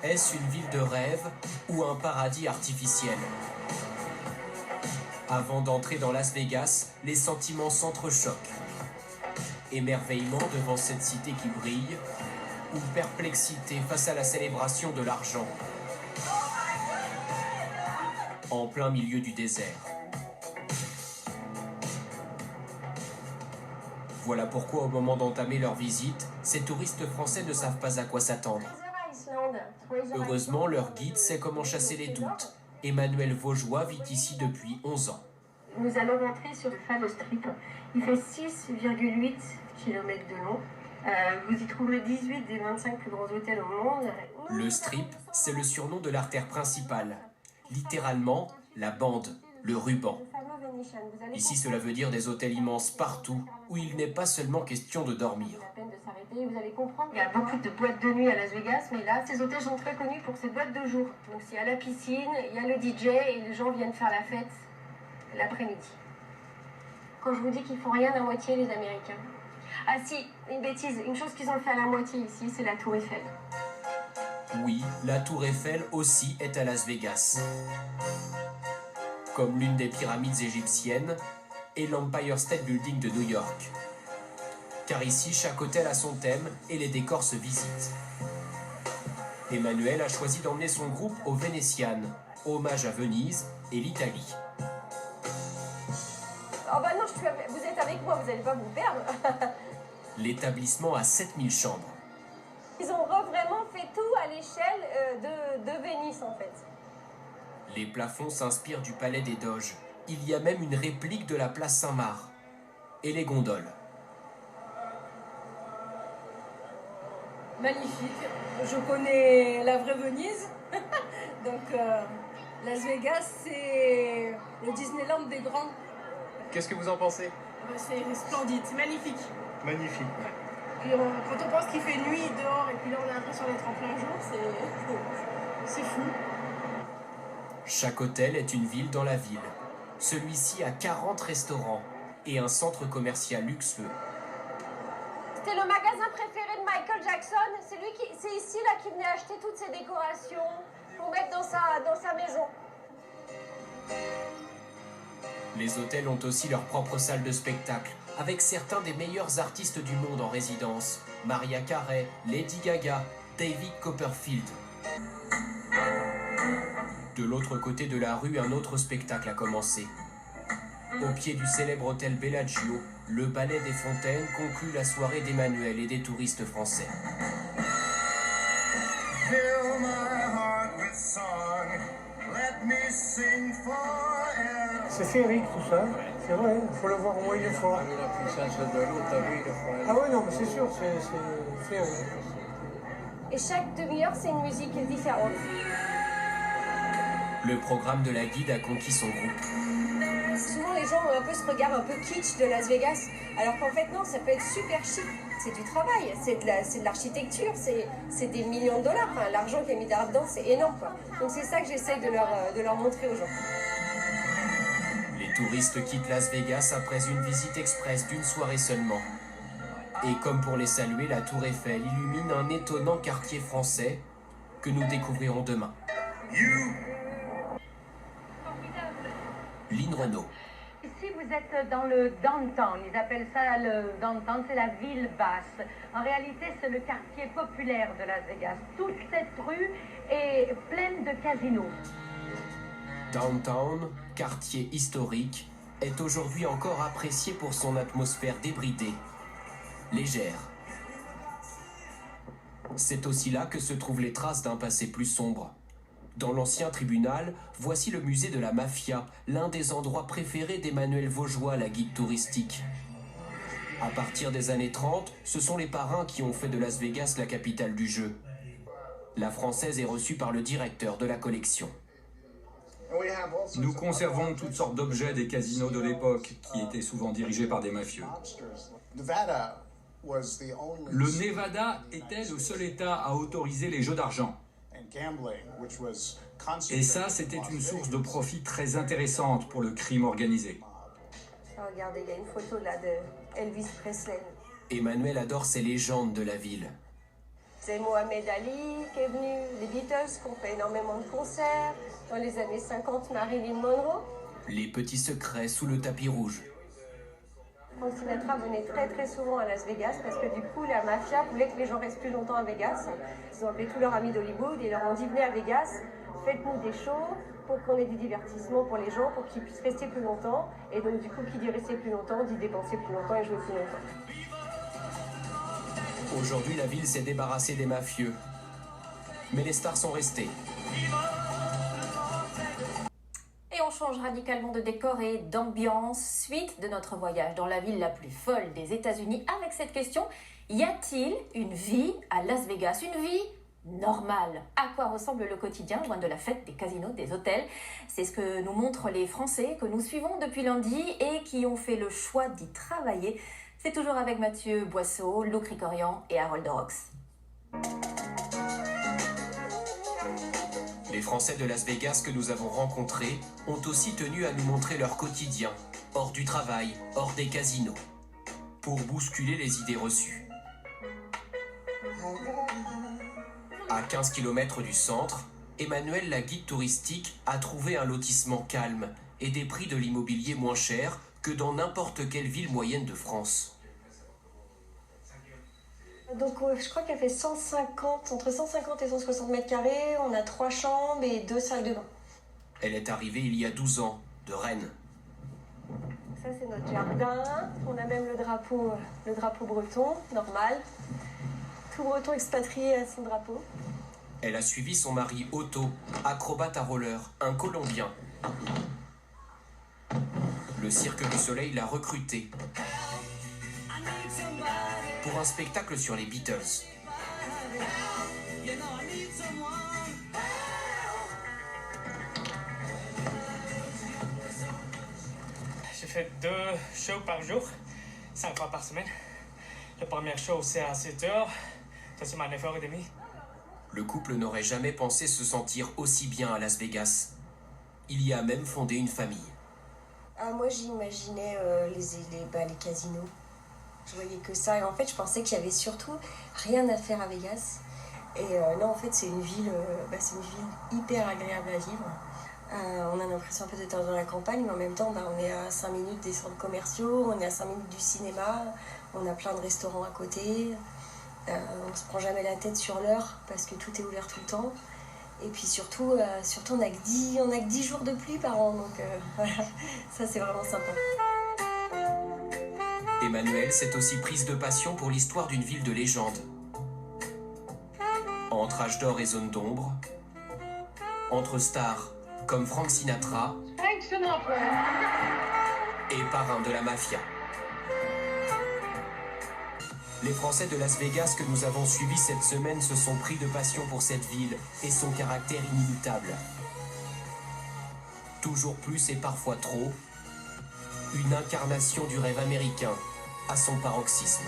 Est-ce une ville de rêve ou un paradis artificiel? Avant d'entrer dans Las Vegas, les sentiments s'entrechoquent. Émerveillement devant cette cité qui brille, ou perplexité face à la célébration de l'argent, en plein milieu du désert. Voilà pourquoi au moment d'entamer leur visite, ces touristes français ne savent pas à quoi s'attendre. Heureusement, leur guide sait comment chasser les doutes. Emmanuel Vaugeois vit ici depuis 11 ans. Nous allons rentrer sur le fameux strip. Il fait 6,8 km de long. Vous y trouverez 18 des 25 plus grands hôtels au monde. Le strip, c'est le surnom de l'artère principale. Littéralement, la bande, le ruban. Ici, cela veut dire des hôtels immenses partout, où il n'est pas seulement question de dormir. Vous allez comprendre, il y a beaucoup de boîtes de nuit à Las Vegas, mais là, ces hôtels sont très connus pour ces boîtes de jour. Donc il y a la piscine, il y a le DJ et les gens viennent faire la fête l'après-midi. Quand je vous dis qu'ils font rien à moitié, les Américains. Ah si, une bêtise, une chose qu'ils ont fait à la moitié ici, c'est la Tour Eiffel. Oui, la Tour Eiffel aussi est à Las Vegas. Comme l'une des pyramides égyptiennes et l'Empire State Building de New York. Car ici, chaque hôtel a son thème et les décors se visitent. Emmanuel a choisi d'emmener son groupe au Venetian, hommage à Venise et l'Italie. Oh bah non, vous êtes avec moi, vous n'allez pas vous perdre. L'établissement a 7000 chambres. Ils ont vraiment fait tout à l'échelle de Venise en fait. Les plafonds s'inspirent du palais des Doges. Il y a même une réplique de la place Saint-Marc. Et les gondoles. Magnifique. Je connais la vraie Venise. Donc Las Vegas, c'est le Disneyland des grands. Qu'est-ce que vous en pensez? C'est splendide, c'est magnifique. Magnifique. Ouais. Puis quand on pense qu'il fait nuit dehors et puis là on a l'impression d'être en plein jour, c'est fou. Chaque hôtel est une ville dans la ville. Celui-ci a 40 restaurants et un centre commercial luxueux. C'était le magasin préféré de Michael Jackson. C'est ici là qu'il venait acheter toutes ses décorations pour mettre dans sa maison. Les hôtels ont aussi leur propre salle de spectacle, avec certains des meilleurs artistes du monde en résidence. Mariah Carey, Lady Gaga, David Copperfield. De l'autre côté de la rue, un autre spectacle a commencé. Au pied du célèbre hôtel Bellagio, le ballet des fontaines conclut la soirée d'Emmanuel et des touristes français. C'est féerique tout ça, c'est vrai, il faut le voir au moins une fois. La puissance de l'eau, t'as vu, il faut aller. Ah oui, non, mais c'est sûr, c'est féerique. Et chaque demi-heure, c'est une musique différente. Le programme de la guide a conquis son groupe. Souvent, les gens ont un peu ce regard un peu kitsch de Las Vegas, alors qu'en fait, non, ça peut être super chic. C'est du travail, c'est de l'architecture, c'est des millions de dollars. Enfin, l'argent qui est mis là-dedans, c'est énorme, quoi. Donc c'est ça que j'essaye de leur montrer aux gens. Les touristes quittent Las Vegas après une visite express d'une soirée seulement. Et comme pour les saluer, la Tour Eiffel illumine un étonnant quartier français que nous découvrirons demain. Lynn Renaud. Ici, vous êtes dans le downtown. Ils appellent ça le downtown, c'est la ville basse. En réalité, c'est le quartier populaire de Las Vegas. Toute cette rue est pleine de casinos. Downtown, quartier historique, est aujourd'hui encore apprécié pour son atmosphère débridée, légère. C'est aussi là que se trouvent les traces d'un passé plus sombre. Dans l'ancien tribunal, voici le musée de la mafia, l'un des endroits préférés d'Emmanuel Vaugeois, la guide touristique. À partir des années 30, ce sont les parrains qui ont fait de Las Vegas la capitale du jeu. La française est reçue par le directeur de la collection. Nous conservons toutes sortes d'objets des casinos de l'époque, qui étaient souvent dirigés par des mafieux. Le Nevada était le seul État à autoriser les jeux d'argent. Et ça, c'était une source de profit très intéressante pour le crime organisé. Regardez, il y a une photo là de Elvis Presley. Emmanuel adore ces légendes de la ville. C'est Mohamed Ali qui est venu, les Beatles qui ont fait énormément de concerts. Dans les années 50, Marilyn Monroe. Les petits secrets sous le tapis rouge. Frank Sinatra venait très très souvent à Las Vegas parce que du coup la mafia voulait que les gens restent plus longtemps à Vegas. Ils ont appelé tous leurs amis d'Hollywood et leur ont dit venez à Vegas, faites-nous des shows pour qu'on ait du divertissement pour les gens, pour qu'ils puissent rester plus longtemps. Et donc du coup qui dit rester plus longtemps dit dépenser plus longtemps et jouer plus longtemps. Aujourd'hui, la ville s'est débarrassée des mafieux. Mais les stars sont restées. Et on change radicalement de décor et d'ambiance. Suite de notre voyage dans la ville la plus folle des États-Unis avec cette question: y a-t-il une vie à Las Vegas, une vie normale? À quoi ressemble le quotidien loin de la fête, des casinos, des hôtels? C'est ce que nous montrent les Français que nous suivons depuis lundi et qui ont fait le choix d'y travailler. C'est toujours avec Mathieu Boisseau, Lou Cricorian et Harold Rox. Les Français de Las Vegas que nous avons rencontrés ont aussi tenu à nous montrer leur quotidien, hors du travail, hors des casinos, pour bousculer les idées reçues. À 15 km du centre, Emmanuel, la guide touristique, a trouvé un lotissement calme et des prix de l'immobilier moins chers que dans n'importe quelle ville moyenne de France. Donc je crois qu'elle fait entre 150 et 160 mètres carrés. On a 3 chambres et 2 salles de bain. Elle est arrivée il y a 12 ans, de Rennes. Ça c'est notre jardin. On a même le drapeau breton, normal. Tout breton expatrié à son drapeau. Elle a suivi son mari Otto, acrobate à roller, un Colombien. Le Cirque du Soleil l'a recruté pour un spectacle sur les Beatles. Je fais 2 shows par jour, 5 fois par semaine. Le premier show c'est à 7h, deuxième à 9h30. Le couple n'aurait jamais pensé se sentir aussi bien à Las Vegas. Il y a même fondé une famille. Moi j'imaginais les casinos. Je voyais que ça et en fait je pensais qu'il y avait surtout rien à faire à Vegas. Et non en fait c'est une ville hyper agréable à vivre. On a l'impression un peu d'être dans la campagne mais en même temps on est à 5 minutes des centres commerciaux, on est à 5 minutes du cinéma, on a plein de restaurants à côté. On se prend jamais la tête sur l'heure parce que tout est ouvert tout le temps. Et puis surtout on a que 10 jours de pluie par an donc voilà, ça c'est vraiment sympa. Emmanuel s'est aussi prise de passion pour l'histoire d'une ville de légende. Entre âge d'or et zone d'ombre, entre stars comme Frank Sinatra et parrain de la mafia. Les Français de Las Vegas que nous avons suivis cette semaine se sont pris de passion pour cette ville et son caractère inimitable. Toujours plus et parfois trop, une incarnation du rêve américain à son paroxysme.